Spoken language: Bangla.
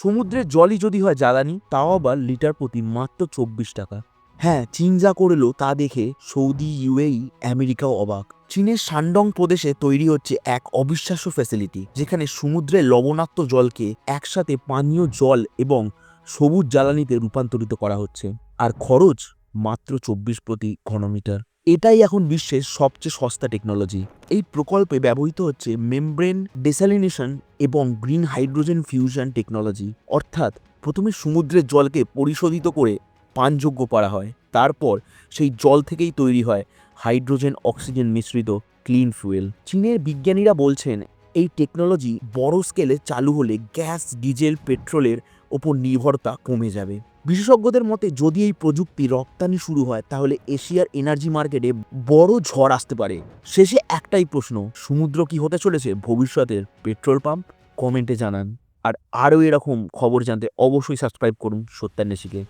সমুদ্রের জলই যদি হয় জ্বালানি, তাও আবার লিটার প্রতি মাত্র 24 টাকা। হ্যাঁ, চীন যা করলো তা দেখে সৌদি, ইউএই, আমেরিকাও অবাক। চীনের শানডং প্রদেশে তৈরি হচ্ছে এক অবিশ্বাস্য ফ্যাসিলিটি, যেখানে সমুদ্রের লবণাক্ত জলকে একসাথে পানীয় জল এবং সবুজ জ্বালানিতে রূপান্তরিত করা হচ্ছে। আর খরচ মাত্র 24 প্রতি ঘনমিটার। এটাই এখন বিশ্বের সবচেয়ে সস্তা টেকনোলজি। এই প্রকল্পে ব্যবহৃত হচ্ছে মেমব্রেন ডেসালিনেশন এবং গ্রিন হাইড্রোজেন ফিউশন টেকনোলজি। অর্থাৎ প্রথমে সমুদ্রের জলকে পরিশোধিত করে পানযোগ্য করা হয়, তারপর সেই জল থেকেই তৈরি হয় হাইড্রোজেন অক্সিজেন মিশ্রিত ক্লিন ফুয়েল। চীনের বিজ্ঞানীরা বলছেন এই টেকনোলজি বড় স্কেলে চালু হলে গ্যাস, ডিজেল, পেট্রোলের ওপর নির্ভরতা কমে যাবে। বিশেষজ্ঞদের মতে যদি এই প্রযুক্তি রপ্তানি শুরু হয় তাহলে এশিয়ার এনার্জি মার্কেটে বড় ঝড় আসতে পারে। শেষে একটাই প্রশ্ন, সমুদ্র কি হতে চলেছে ভবিষ্যতের পেট্রোল পাম্প? কমেন্টে জানান। আর আরও এরকম খবর জানতে অবশ্যই সাবস্ক্রাইব করুন সত্যান্বেষীকে।